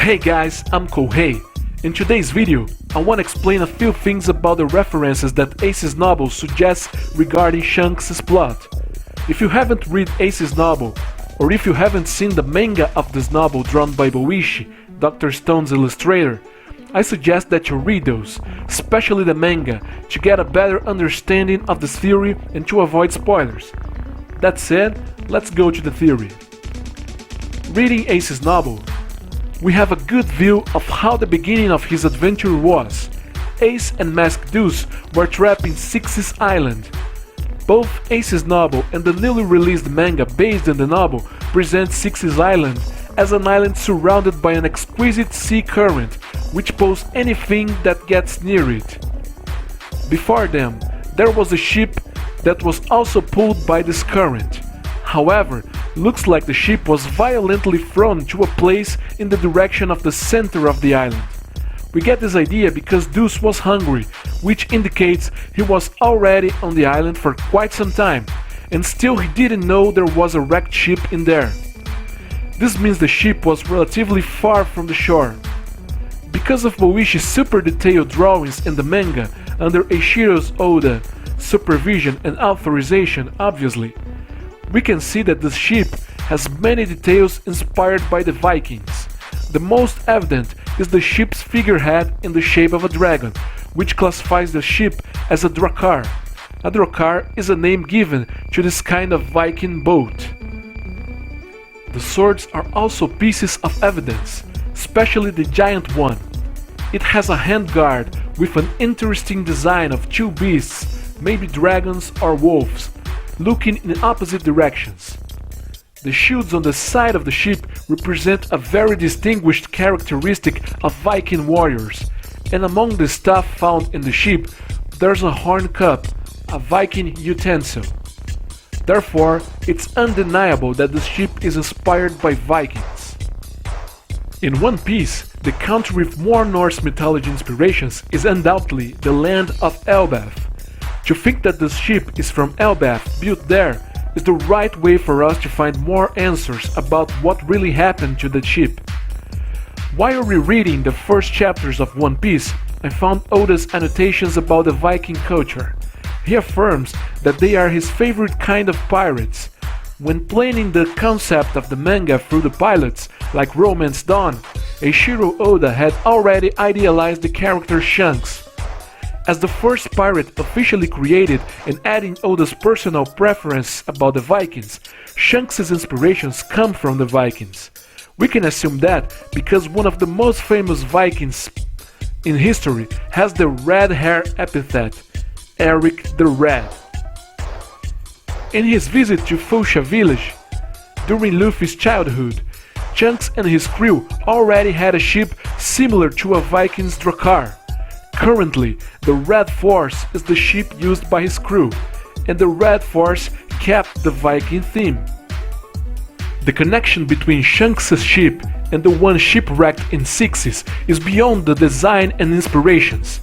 Hey guys, I'm Kohei. In today's video, I want to explain a few things about the references that Ace's novel suggests regarding Shanks' plot. If you haven't read Ace's novel, or if you haven't seen the manga of this novel drawn by Boichi, Dr. Stone's illustrator, I suggest that you read those, especially the manga, to get a better understanding of this theory and to avoid spoilers. That said, let's go to the theory. Reading Ace's novel, we have a good view of how the beginning of his adventure was. Ace and Masked Deuce were trapped in Six's Island. Both Ace's novel and the newly released manga based on the novel present Six's Island as an island surrounded by an exquisite sea current which pulls anything that gets near it. Before them, there was a ship that was also pulled by this current. However, looks like the ship was violently thrown to a place in the direction of the center of the island. We get this idea because Deuce was hungry, which indicates he was already on the island for quite some time, and still he didn't know there was a wrecked ship in there. This means the ship was relatively far from the shore. Because of Boichi's super detailed drawings in the manga under Eiichiro Oda's supervision and authorization, obviously, we can see that this ship has many details inspired by the Vikings. The most evident is the ship's figurehead in the shape of a dragon, which classifies the ship as a drakkar. A drakkar is a name given to this kind of Viking boat. The swords are also pieces of evidence, especially the giant one. It has a handguard with an interesting design of two beasts, maybe dragons or wolves, looking in opposite directions. The shields on the side of the ship represent a very distinguished characteristic of Viking warriors, and among the stuff found in the ship, there's a horn cup, a Viking utensil. Therefore, it's undeniable that the ship is inspired by Vikings. In One Piece, the country with more Norse mythology inspirations is undoubtedly the land of Elbaf. To think that this ship is from Elbaf, built there, is the right way for us to find more answers about what really happened to the ship. While rereading the first chapters of One Piece, I found Oda's annotations about the Viking culture. He affirms that they are his favorite kind of pirates. When planning the concept of the manga through the pilots, like Romance Dawn, Eiichiro Oda had already idealized the character Shanks. As the first pirate officially created and adding Oda's personal preference about the Vikings, Shanks' inspirations come from the Vikings. We can assume that because one of the most famous Vikings in history has the red hair epithet, Eric the Red. In his visit to Fuchsia village, during Luffy's childhood, Shanks and his crew already had a ship similar to a Viking's drakkar. Currently, the Red Force is the ship used by his crew, and the Red Force kept the Viking theme. The connection between Shanks' ship and the one shipwrecked in Sixes is beyond the design and inspirations.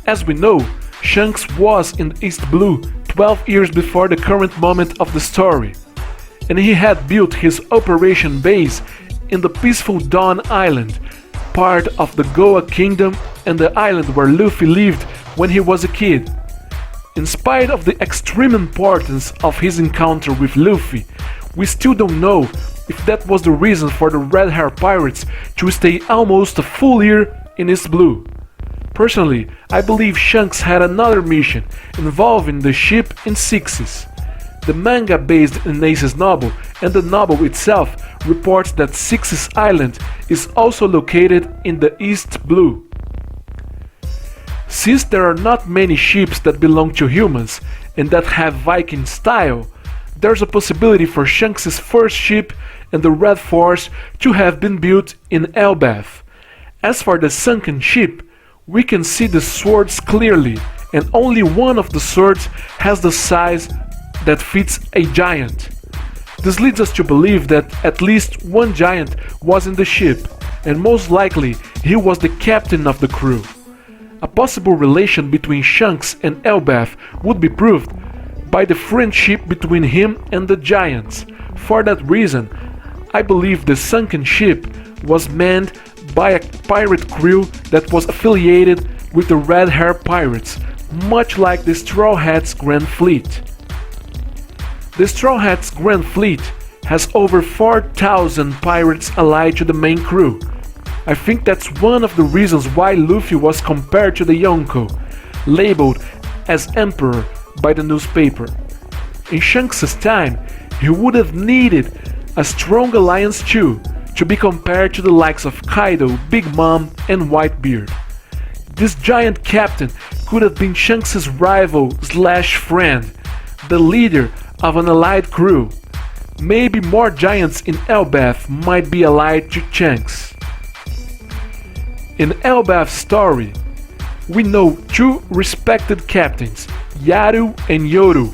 As we know, Shanks was in East Blue 12 years before the current moment of the story, and he had built his operation base in the peaceful Dawn Island, part of the Goa Kingdom and the island where Luffy lived when he was a kid. In spite of the extreme importance of his encounter with Luffy, we still don't know if that was the reason for the Red Hair Pirates to stay almost a full year in East Blue. Personally, I believe Shanks had another mission involving the ship in Sixes. The manga based in Ace's novel and the novel itself reports that Sixes Island is also located in the East Blue. Since there are not many ships that belong to humans and that have Viking style, there's a possibility for Shanks' first ship and the Red Force to have been built in Elbaf. As for the sunken ship, we can see the swords clearly, and only one of the swords has the size that fits a giant. This leads us to believe that at least one giant was in the ship, and most likely he was the captain of the crew. A possible relation between Shanks and Elbaf would be proved by the friendship between him and the giants. For that reason, I believe the sunken ship was manned by a pirate crew that was affiliated with the Red Hair Pirates, much like the Straw Hats' Grand Fleet. The Straw Hats' Grand Fleet has over 4,000 pirates allied to the main crew. I think that's one of the reasons why Luffy was compared to the Yonko, labeled as Emperor by the newspaper. In Shanks' time, he would have needed a strong alliance too, to be compared to the likes of Kaido, Big Mom, and Whitebeard. This giant captain could have been Shanks' rival/friend, the leader of an allied crew. Maybe more giants in Elbaf might be allied to Shanks. In Elbaf's story, we know two respected captains, Yaru and Yoru.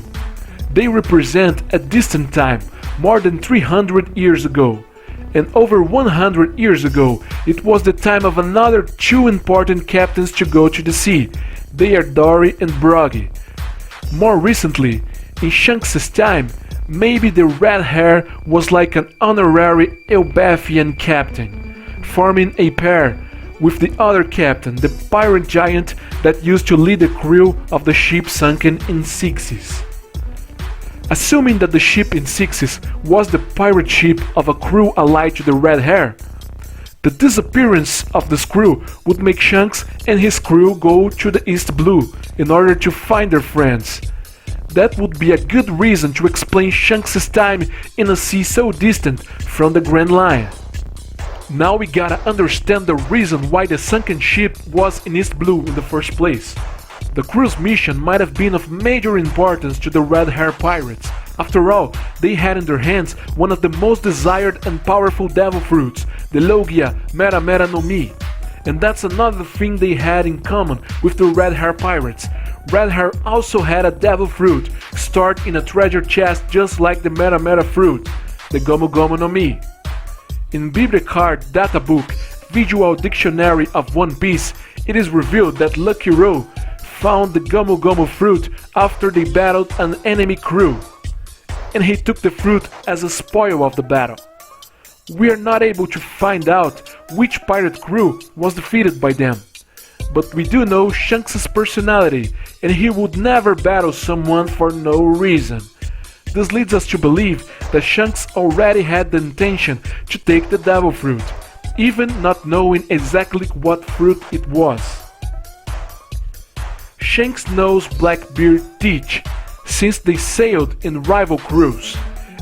They represent a distant time, more than 300 years ago. And over 100 years ago, it was the time of another two important captains to go to the sea. They are Dory and Broggy. More recently, in Shanks' time, maybe the Red Hair was like an honorary Elbathian captain, forming a pair with the other captain, the pirate giant that used to lead the crew of the ship sunken in Sixes. Assuming that the ship in Sixes was the pirate ship of a crew allied to the Red Hair, the disappearance of this crew would make Shanks and his crew go to the East Blue in order to find their friends. That would be a good reason to explain Shanks' time in a sea so distant from the Grand Line. Now we gotta understand the reason why the sunken ship was in East Blue in the first place. The crew's mission might have been of major importance to the Red Hair Pirates. After all, they had in their hands one of the most desired and powerful devil fruits, the Logia Mera Mera no Mi. And that's another thing they had in common with the Red Hair Pirates. Red Hair also had a devil fruit, stored in a treasure chest just like the Mera Mera fruit, the Gomu Gomu no Mi. In Biblicard Databook, Visual Dictionary of One Piece, it is revealed that Lucky Row found the Gomu Gomu fruit after they battled an enemy crew, and he took the fruit as a spoil of the battle. We are not able to find out which pirate crew was defeated by them, but we do know Shanks' personality, and he would never battle someone for no reason. This leads us to believe that Shanks already had the intention to take the devil fruit, even not knowing exactly what fruit it was. Shanks knows Blackbeard Teach since they sailed in rival crews,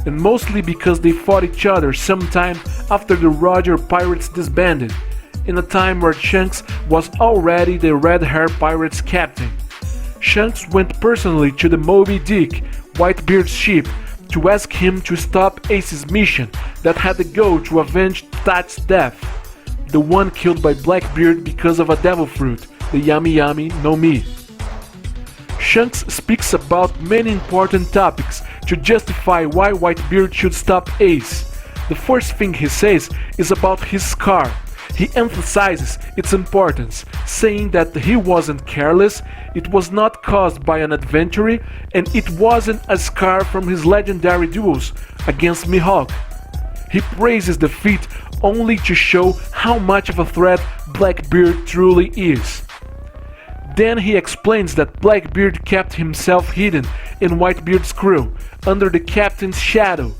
and mostly because they fought each other sometime after the Roger Pirates disbanded, in a time where Shanks was already the Red Hair Pirates captain. Shanks went personally to the Moby Dick, Whitebeard's ship, to ask him to stop Ace's mission that had the goal to avenge Tat's death, the one killed by Blackbeard because of a devil fruit, the Yami Yami no Mi. Shanks speaks about many important topics to justify why Whitebeard should stop Ace. The first thing he says is about his scar. He emphasizes its importance, saying that he wasn't careless, it was not caused by an adventure, and it wasn't a scar from his legendary duels against Mihawk. He praises the feat only to show how much of a threat Blackbeard truly is. Then he explains that Blackbeard kept himself hidden in Whitebeard's crew, under the captain's shadow,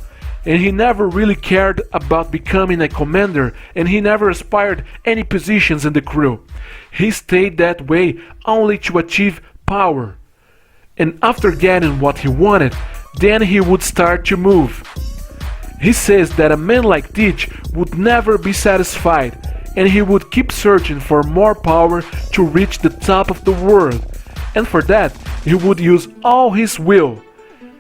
and he never really cared about becoming a commander, and he never aspired any positions in the crew. He stayed that way only to achieve power. And after getting what he wanted, then he would start to move. He says that a man like Teach would never be satisfied, and he would keep searching for more power to reach the top of the world, and for that he would use all his will.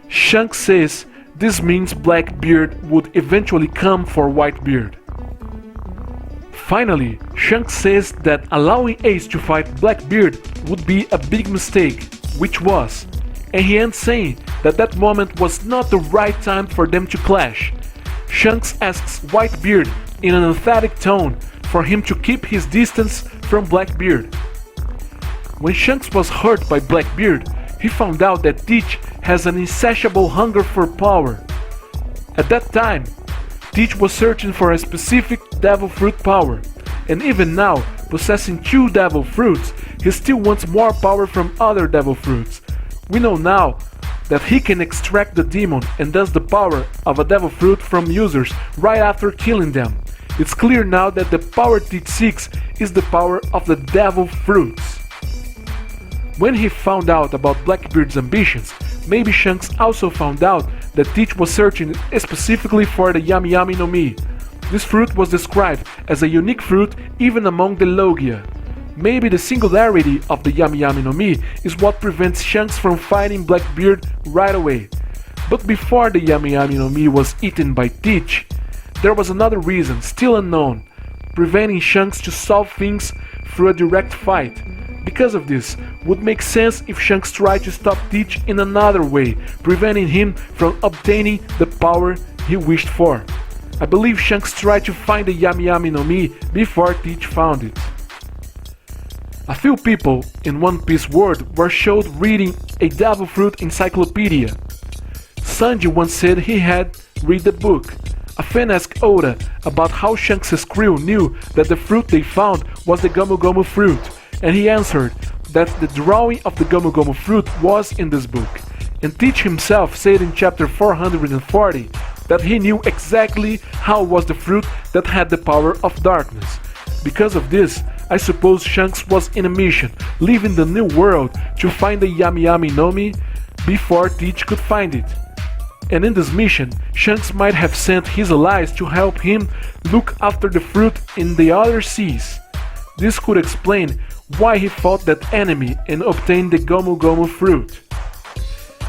Shanks says this means Blackbeard would eventually come for Whitebeard. Finally, Shanks says that allowing Ace to fight Blackbeard would be a big mistake, which was, and he ends saying that that moment was not the right time for them to clash. Shanks asks Whitebeard in an emphatic tone for him to keep his distance from Blackbeard. When Shanks was hurt by Blackbeard, he found out that Teach has an insatiable hunger for power. At that time, Teach was searching for a specific devil fruit power, and even now, possessing 2 devil fruits, he still wants more power from other devil fruits. We know now that he can extract the demon and thus the power of a devil fruit from users right after killing them. It's clear now that the power Teach seeks is the power of the devil fruits. When he found out about Blackbeard's ambitions, maybe Shanks also found out that Teach was searching specifically for the Yami Yami no Mi. This fruit was described as a unique fruit even among the Logia. Maybe the singularity of the Yami Yami no Mi is what prevents Shanks from fighting Blackbeard right away. But before the Yami Yami no Mi was eaten by Teach, there was another reason, still unknown, preventing Shanks to solve things through a direct fight. Because of this, would make sense if Shanks tried to stop Teach in another way, preventing him from obtaining the power he wished for. I believe Shanks tried to find the Yami Yami no Mi before Teach found it. A few people in One Piece world were showed reading a Devil Fruit encyclopedia. Sanji once said he had read the book. A fan asked Oda about how Shanks' crew knew that the fruit they found was the Gomu Gomu fruit, and he answered that the drawing of the Gomu Gomu fruit was in this book. And Teach himself said in chapter 440 that he knew exactly how was the fruit that had the power of darkness. Because of this, I suppose Shanks was in a mission, leaving the new world to find the Yami Yami no Mi before Teach could find it. And in this mission, Shanks might have sent his allies to help him look after the fruit in the other seas. This could explain why he fought that enemy and obtained the Gomu Gomu fruit.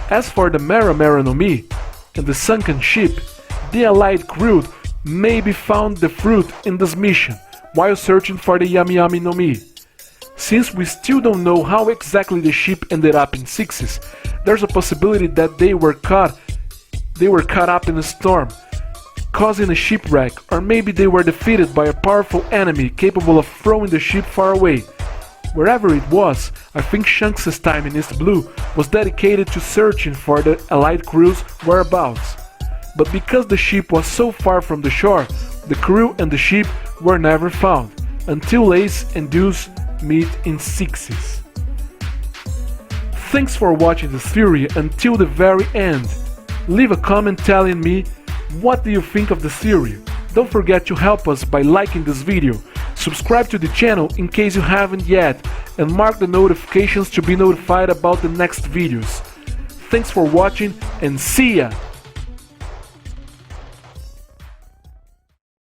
As for the Mera Mera no Mi and the sunken ship, the allied crew maybe found the fruit in this mission while searching for the Yami Yami no Mi. Since we still don't know how exactly the ship ended up in Sixes, there's a possibility that they were caught up in a storm, causing a shipwreck, or maybe they were defeated by a powerful enemy capable of throwing the ship far away. Wherever it was, I think Shanks' time in East Blue was dedicated to searching for the allied crew's whereabouts. But because the ship was so far from the shore, the crew and the ship were never found, until Ace and Deuce meet in Sixes. Thanks for watching this theory until the very end. Leave a comment telling me what do you think of the theory. Don't forget to help us by liking this video, subscribe to the channel in case you haven't yet, and mark the notifications to be notified about the next videos. Thanks for watching and see ya!